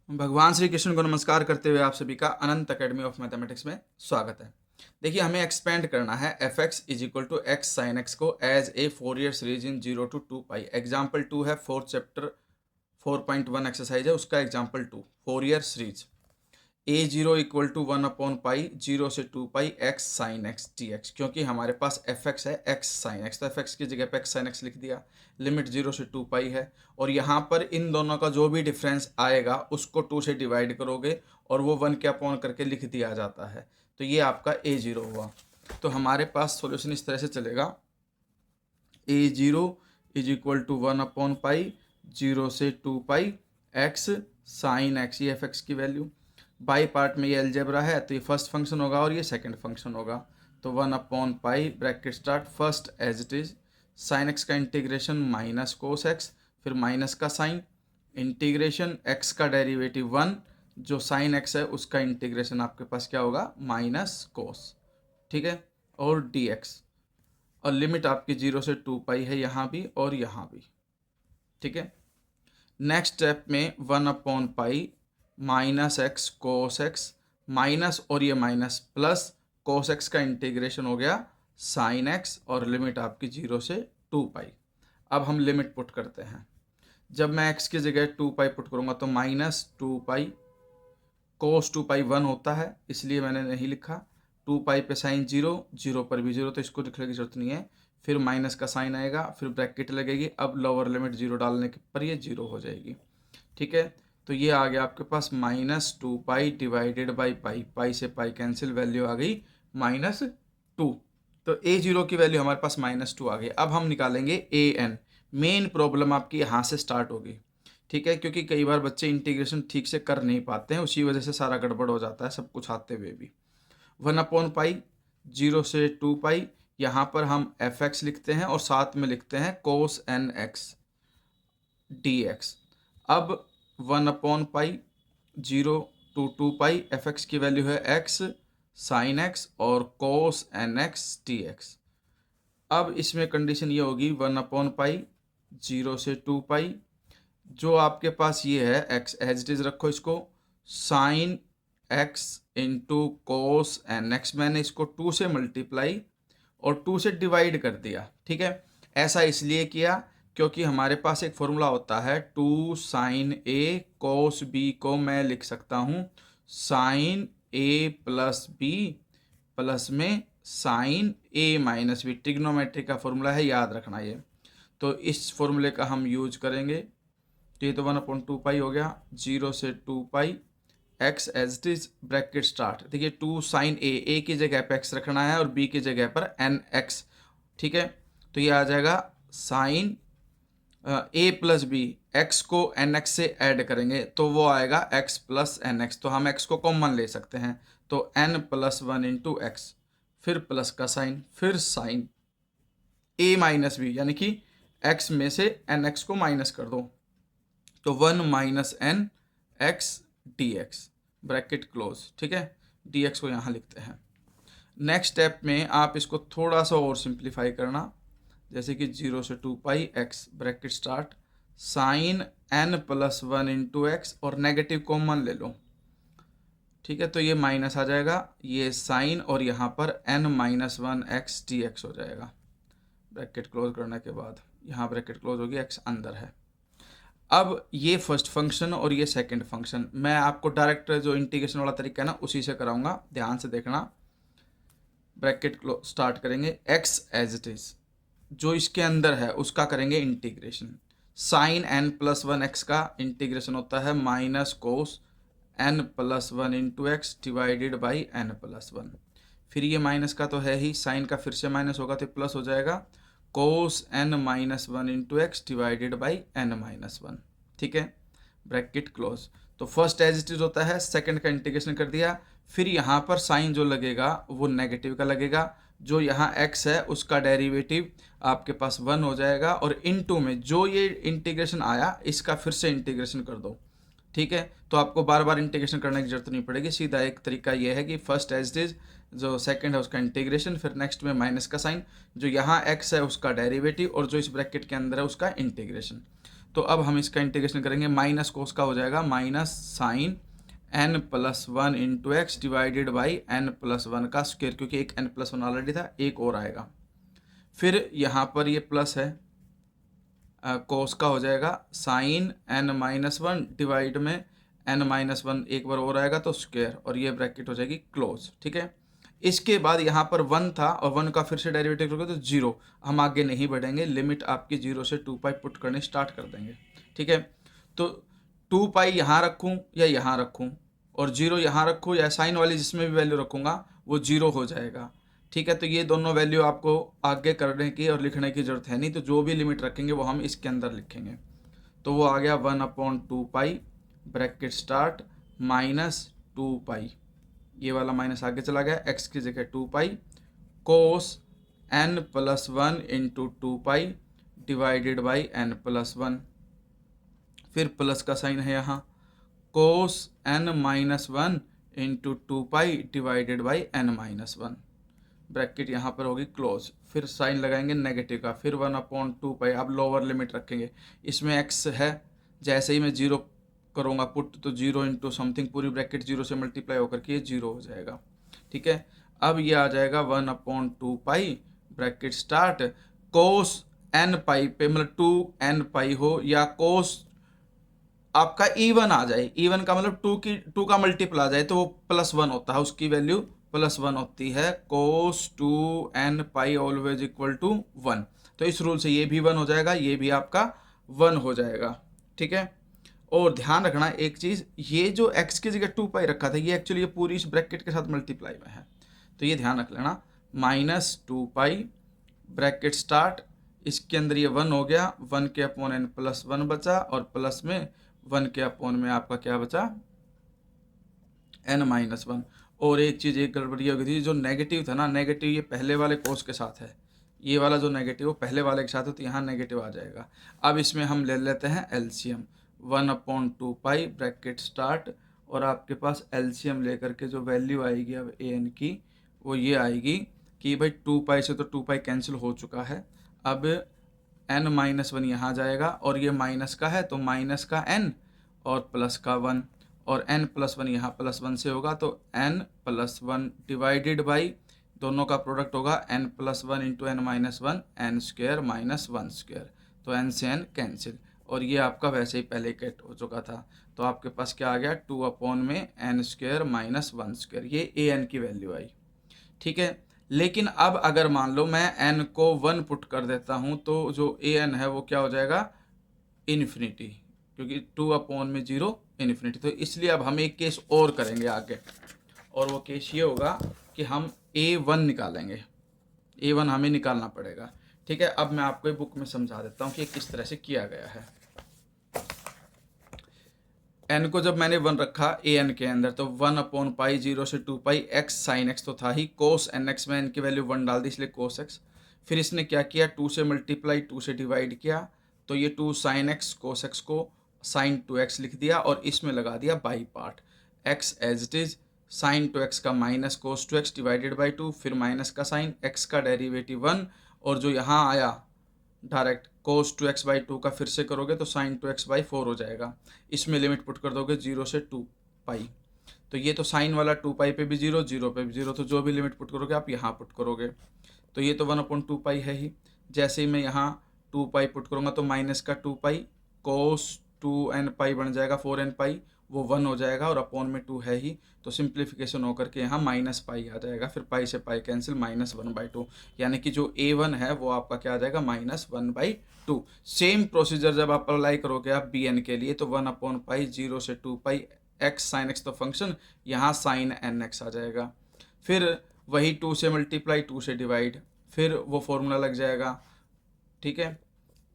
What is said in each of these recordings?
भगवान श्री कृष्ण को नमस्कार करते हुए आप सभी का अनंत अकेडमी ऑफ मैथमेटिक्स में स्वागत है। देखिए, हमें एक्सपेंड करना है F x is equal to x sine x को as a Fourier series in 0 to 2 pi. Example 2 है, फोर्थ चैप्टर 4.1 एक्सरसाइज है, उसका example 2 Fourier series a0 equal to 1/पाई 0 से 2 pi x sine x t x. क्योंकि हमारे पास f x है एक्स साइन एक्स, तो एफ एक्स की जगह पे एक्स साइन एक्स लिख दिया। लिमिट 0 से 2 पाई है, और यहाँ पर इन दोनों का जो भी डिफरेंस आएगा उसको 2 से डिवाइड करोगे और वो 1 के अपॉन करके लिख दिया जाता है। तो ये आपका a0 हुआ। तो हमारे पास सॉल्यूशन इस तरह से चलेगा, a0 इज इक्वल टू 1/पाई 0 से 2 पाई एक्स साइन एक्स, ये एफ एक्स की वैल्यू। बाई पार्ट में ये अलजेब्रा है, तो ये फर्स्ट फंक्शन होगा और ये सेकंड फंक्शन होगा। तो 1/पाई bracket start first as it is sine x का इंटीग्रेशन माइनस कोस एक्स, फिर माइनस का साइन इंटीग्रेशन एक्स का डेरिवेटिव 1, जो साइन एक्स है उसका इंटीग्रेशन आपके पास क्या होगा, माइनस कोस, ठीक है, और डी एक्स। और लिमिट आपकी 0 से 2 पाई है यहाँ भी और यहाँ भी, ठीक है। नेक्स्ट स्टेप में 1/पाई minus x cos x, minus और ये माइनस प्लस कोस एक्स का इंटीग्रेशन हो गया साइन एक्स, और लिमिट आपकी 0 से 2 पाई। अब हम लिमिट पुट करते हैं। जब मैं एक्स की जगह 2 पाई पुट करूँगा तो -2 पाई कोस 2 पाई 1 होता है, इसलिए मैंने नहीं लिखा। 2 पाई पे साइन 0, 0 पर भी 0, तो इसको लिखने की जरूरत नहीं है। फिर माइनस का साइन आएगा, फिर ब्रैकेट लगेगी। अब लोअर लिमिट 0 डालने के पर ये 0 हो जाएगी, ठीक है। तो ये आ गया आपके पास -2 पाई डिवाइडेड बाई पाई, पाई से पाई कैंसिल, वैल्यू आ गई -2। तो a0 की वैल्यू हमारे पास -2 आ गई। अब हम निकालेंगे an। मेन प्रॉब्लम आपकी यहाँ से स्टार्ट होगी, ठीक है, क्योंकि कई बार बच्चे इंटीग्रेशन ठीक से कर नहीं पाते हैं, उसी वजह से सारा गड़बड़ हो जाता है सब कुछ आते हुए भी। 1/पाई 0 से 2 पाई, यहाँ पर हम एफ एक्स लिखते हैं और साथ में लिखते हैं कोस एन एक्स डी एक्स। अब 1/पाई 0 to 2 पाई, एफ एक्स की वैल्यू है एक्स साइन एक्स और कोस एन एक्स टी एक्स। अब इसमें कंडीशन ये होगी 1/पाई 0 से 2 पाई, जो आपके पास ये है एक्स एज इट इज रखो, इसको sine X into cos N X, मैंने इसको 2 से मल्टीप्लाई और 2 से डिवाइड कर दिया, ठीक है। ऐसा इसलिए किया क्योंकि हमारे पास एक फॉर्मूला होता है 2 साइन ए कोस बी, को मैं लिख सकता हूँ साइन ए प्लस बी प्लस में साइन ए माइनस बी। ट्रिग्नोमेट्री का फॉर्मूला है, याद रखना ये। तो इस फॉर्मूले का हम यूज करेंगे। तो ये तो 1/2 पाई हो गया, 0 से 2 pi x as it is bracket start. देखिए 2 साइन ए की जगह पर एक्स रखना है और बी की जगह पर एन एक्स, ठीक है। तो ये आ जाएगा साइन ए प्लस बी, एक्स को एन एक्स से ऐड करेंगे तो वो आएगा एक्स प्लस एन एक्स। तो हम एक्स को कॉमन ले सकते हैं, तो n+1 इंटू एक्स, फिर प्लस का साइन, फिर साइन ए माइनस बी, यानी कि एक्स में से एन एक्स को माइनस कर दो, तो 1 - n x D x bracket close, ठीक है। डी एक्स को यहाँ लिखते हैं। नेक्स्ट स्टेप में आप इसको थोड़ा सा और सिंप्लीफाई करना, जैसे कि 0 से 2 pi x bracket start sine n+1 into x, और नेगेटिव कॉमन ले लो, ठीक है। तो ये माइनस आ जाएगा, ये साइन, और यहाँ पर n-1 एक्स डी एक्स हो जाएगा। ब्रैकेट क्लोज करने के बाद यहाँ ब्रैकेट क्लोज होगी, एक्स अंदर है। अब ये फर्स्ट फंक्शन और ये सेकंड फंक्शन, मैं आपको डायरेक्ट जो इंटीग्रेशन वाला तरीका है ना उसी से कराऊंगा, ध्यान से देखना। ब्रैकेट क्लोज स्टार्ट करेंगे, एक्स एज इट इज जो इसके अंदर है उसका करेंगे इंटीग्रेशन। साइन n+1 एक्स का इंटीग्रेशन होता है minus cos n+1 into X divided by n+1। फिर ये माइनस का तो है ही, साइन का फिर से माइनस होगा तो प्लस हो जाएगा, कोस n-1 into X divided by n-1, ठीक है, ब्रैकेट क्लोज। तो फर्स्ट एज इट इज होता है, सेकंड का इंटीग्रेशन कर दिया, फिर यहाँ पर साइन जो लगेगा वो नेगेटिव का लगेगा, जो यहाँ x है उसका डेरिवेटिव आपके पास 1 हो जाएगा, और इनटू में जो ये इंटीग्रेशन आया इसका फिर से इंटीग्रेशन कर दो, ठीक है। तो आपको बार बार इंटीग्रेशन करने की जरूरत नहीं पड़ेगी, सीधा एक तरीका ये है कि फर्स्ट एज इट इज जो सेकंड है उसका इंटीग्रेशन, फिर नेक्स्ट में माइनस का साइन, जो यहाँ x है उसका डेरिवेटिव और जो इस ब्रैकेट के अंदर है उसका इंटीग्रेशन। तो अब हम इसका इंटीग्रेशन करेंगे, माइनस कोस का हो जाएगा minus sine n plus one into X divided by n plus one का स्क्वायर, क्योंकि एक n प्लस वन ऑलरेडी था, एक और आएगा। फिर यहाँ पर ये प्लस है, कोस का हो जाएगा sine n minus one divide में n माइनस वन एक बार और आएगा तो स्क्वायर, और ये ब्रैकेट हो जाएगी क्लोज। ठीक है, इसके बाद यहाँ पर वन था और वन का फिर से डेरिवेटिव करोगे तो जीरो, हम आगे नहीं बढ़ेंगे, लिमिट आपकी 0 से 2 पाई पुट करने स्टार्ट कर देंगे। ठीक है, तो 2 पाई यहाँ रखूँ या यहाँ रखूँ, और 0 यहाँ रखूँ या साइन वाली जिसमें भी वैल्यू रखूँगा वो 0 हो जाएगा। ठीक है, तो ये दोनों वैल्यू आपको आगे करने की और लिखने की ज़रूरत है नहीं, तो जो भी लिमिट रखेंगे वो हम इसके अंदर लिखेंगे। तो वो आ गया 1/2 पाई ब्रैकेट स्टार्ट माइनस 2 पाई, ये वाला माइनस आगे चला गया, x की जगह 2 पाई कोस n plus one into 2 pi divided by n plus one, फिर प्लस का साइन है यहाँ, कोस n minus one into 2 pi divided by n minus one, bracket यहाँ पर होगी क्लोज, फिर साइन लगाएंगे नेगेटिव का, फिर 1/2 पाई, अब लोअर लिमिट रखेंगे, इसमें x है, जैसे ही मैं 0 करूँगा पुट तो 0 इंटू समथिंग, पूरी ब्रैकेट 0 से मल्टीप्लाई होकर के ये 0 हो जाएगा। ठीक है, अब ये आ जाएगा 1/2 पाई ब्रैकेट स्टार्ट कोस n पाई पे, मतलब 2n पाई हो या कोस आपका इवन आ जाए, इवन का मतलब 2 का मल्टीपल आ जाए तो वो +1 होता है, उसकी वैल्यू +1 होती है, cos 2n pi always equal to 1। तो इस रूल से ये भी 1 हो जाएगा, ये भी आपका 1 हो जाएगा। ठीक है, और ध्यान रखना एक चीज़, ये जो x की जगह 2 पाई रखा था ये एक्चुअली ये पूरी इस ब्रैकेट के साथ मल्टीप्लाई में है, तो ये ध्यान रख लेना, -2 पाई ब्रैकेट स्टार्ट, इसके अंदर ये 1 हो गया, 1 के अपॉन n प्लस 1 बचा, और प्लस में 1 के अपॉन में आपका क्या बचा n माइनस 1। और एक चीज़ एक गड़बड़ी हो गई थी, जो नेगेटिव था ना, नेगेटिव ये पहले वाले कोस के साथ है, ये वाला जो नेगेटिव वो पहले वाले के साथ है, तो यहाँ नेगेटिव आ जाएगा। अब इसमें हम ले लेते हैं एलसीएम, 1/2 पाई ब्रैकेट स्टार्ट, और आपके पास एलसीएम लेकर के जो वैल्यू आएगी अब an की वो ये आएगी कि भाई 2 पाई से तो 2 पाई कैंसिल हो चुका है, अब n माइनस 1 यहाँ जाएगा, और ये माइनस का है तो माइनस का n और प्लस का 1, और n प्लस 1 यहाँ +1 से होगा तो n प्लस 1 डिवाइडेड बाई दोनों का प्रोडक्ट होगा n plus 1 into n minus 1, n square minus 1 square, तो n से n कैंसिल, और ये आपका वैसे ही पहले कट हो चुका था, तो आपके पास क्या आ गया 2 में n स्क्वायर माइनस 1 स्क्वायर, ये an की वैल्यू आई। ठीक है, लेकिन अब अगर मान लो मैं n को 1 पुट कर देता हूँ तो जो an है वो क्या हो जाएगा इन्फिनिटी, क्योंकि 2/0 इन्फिनिटी, तो इसलिए अब हम एक केस और करेंगे आगे, और वो केस ये होगा कि हम a1 निकालेंगे, a1 हमें निकालना पड़ेगा। ठीक है, अब मैं आपको बुक में समझा देता हूँ कि किस तरह से किया गया है। n को जब मैंने 1 रखा an के अंदर तो 1/पाई 0 से 2 पाई x साइन x तो था ही, कोस nx में n की वैल्यू 1 डाल दी इसलिए कोस x, फिर इसने क्या किया 2 से मल्टीप्लाई 2 से डिवाइड किया, तो ये 2 साइन x कोस x को साइन 2x लिख दिया, और इसमें लगा दिया by part, x as it is sine 2x का minus cos 2x divided by 2, फिर माइनस का साइन x का डेरिवेटिव 1, और जो यहाँ आया डायरेक्ट कोस 2x/2 का फिर से करोगे तो साइन 2x/4 हो जाएगा, इसमें लिमिट पुट कर दोगे 0 से 2 पाई, तो ये तो साइन वाला 2 पाई पे भी 0, 0 पे भी 0, तो जो भी लिमिट पुट करोगे आप यहाँ पुट करोगे, तो ये तो 1/2 पाई है ही, जैसे ही मैं यहाँ 2 पाई पुट करूँगा तो माइनस का 2 पाई कोस 2n पाई बन जाएगा 4n पाई, वो 1 हो जाएगा, और अपॉन में 2 है ही, तो सिंप्लीफिकेशन होकर के यहाँ माइनस पाई आ जाएगा, फिर पाई से पाई कैंसिल, -1/2, यानी कि जो a1 है वो आपका क्या आ जाएगा -1/2। सेम प्रोसीजर जब आप अप्लाई करोगे आप bn के लिए तो 1/पाई 0 से 2 पाई x साइन x तो फंक्शन, यहाँ साइन nx आ जाएगा, फिर वही 2 से मल्टीप्लाई 2 से डिवाइड, फिर वो फॉर्मूला लग जाएगा। ठीक है,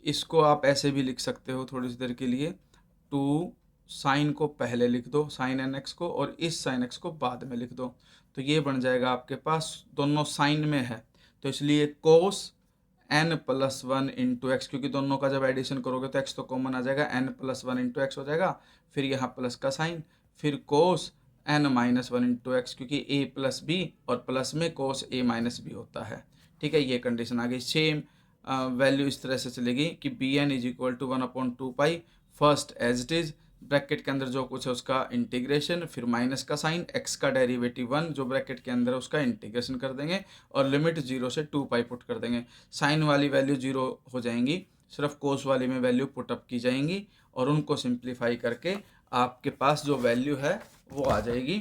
इसको आप ऐसे भी लिख सकते हो थोड़ी सी देर के लिए, 2 साइन को पहले लिख दो साइन nx को, और इस साइन x को बाद में लिख दो, तो ये बन जाएगा आपके पास, दोनों साइन में है तो इसलिए कोस n प्लस 1 इंटू एक्स, क्योंकि दोनों का जब एडिशन करोगे तो x तो कॉमन आ जाएगा, n प्लस 1 इंटू एक्स हो जाएगा, फिर यहाँ प्लस का साइन, फिर कोस n माइनस 1 इंटू एक्स, क्योंकि a प्लस बी और प्लस में कोस a माइनस बी होता है। ठीक है, ये कंडीशन आ गई। सेम वैल्यू इस तरह से चलेगी कि B N is equal to 1/2 pi, first as it is, bracket के अंदर जो कुछ है उसका इंटीग्रेशन, फिर माइनस का साइन, एक्स का डेरिवेटिव 1 जो ब्रैकेट के अंदर है उसका इंटीग्रेशन कर देंगे और लिमिट 0 से 2 पाई पुट कर देंगे। साइन वाली वैल्यू 0 हो जाएंगी, सिर्फ कोस वाली में वैल्यू पुट अप की जाएंगी और उनको सिंप्लीफाई करके आपके पास जो वैल्यू है वो आ जाएगी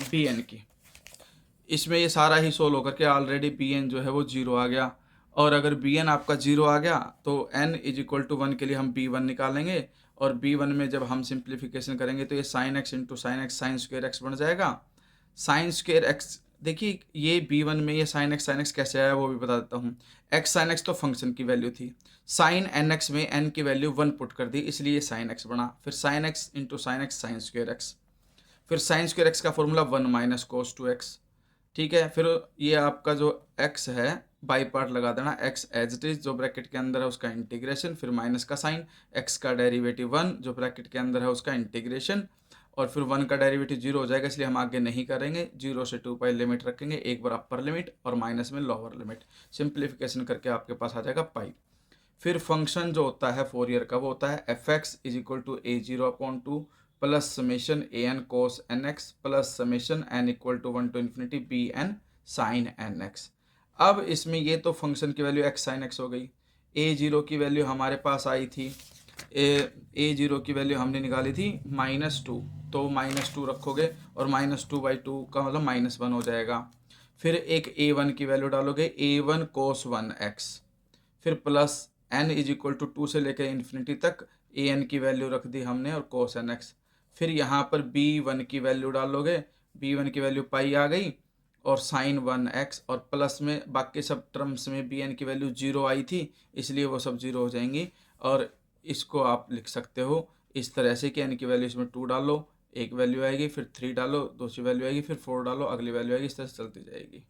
बी एन की। इसमें ये सारा ही सोल्व होकर के ऑलरेडी बी एन जो है वो 0 आ गया। और अगर बी एन आपका 0 आ गया तो n इज इक्वल टू 1 के लिए हम b1 निकालेंगे और b1 में जब हम सिंप्लीफिकेशन करेंगे तो ये sign X into sine X sine square x बन जाएगा। साइन स्क्वेयर एक्स, देखिए ये b1 में ये साइन एक्स कैसे आया वो भी बता देता हूँ। एक्स साइन एक्स तो फंक्शन की वैल्यू थी, साइन एन एक्स में n की वैल्यू 1 पुट कर दी इसलिए साइन एक्स बना, फिर sine X into sine X sine square X, फिर साइन स्क्वेयर एक्स का formula 1 minus cos two X. ठीक है, फिर ये आपका जो x है बाई पार्ट लगा देना, x एज इट इज जो ब्रैकेट के अंदर है उसका इंटीग्रेशन, फिर माइनस का साइन, x का डेरिवेटिव 1 जो ब्रैकेट के अंदर है उसका इंटीग्रेशन और फिर 1 का डेरिवेटिव 0 हो जाएगा इसलिए हम आगे नहीं करेंगे, 0 से 2 पाई लिमिट रखेंगे, एक बार अपर लिमिट और माइनस में लोअर लिमिट, सिंप्लीफिकेशन करके आपके पास आ जाएगा पाई। फिर फंक्शन जो होता है फोरियर का वो होता है F x is equal to a0/2 plus summation A N cos N X plus summation N equal to 1 to infinity B N sine N X. अब इसमें ये तो फंक्शन की वैल्यू एक्स साइन एक्स हो गई, a0 की value हमारे पास आई थी, a0 की वैल्यू हमने निकाली थी -2, तो -2 रखोगे और -2/2 का मतलब -1 हो जाएगा। फिर एक a1 की वैल्यू डालोगे a1 cos 1x, फिर plus n is equal to 2 से लेकर इन्फिनिटी तक ए एन की वैल्यू रख दी हमने और कोस एन एक्स। फिर यहाँ पर b1 की वैल्यू डालोगे, b1 की वैल्यू पाई आ गई और साइन 1x और प्लस में बाकी सब टर्म्स में बी एन की वैल्यू 0 आई थी इसलिए वो सब 0 हो जाएंगी। और इसको आप लिख सकते हो इस तरह से कि एन की वैल्यू इसमें 2 डालो, एक वैल्यू आएगी, फिर 3 डालो, दूसरी वैल्यू आएगी, फिर 4 डालो, अगली वैल्यू आएगी, इस तरह से चलती जाएगी।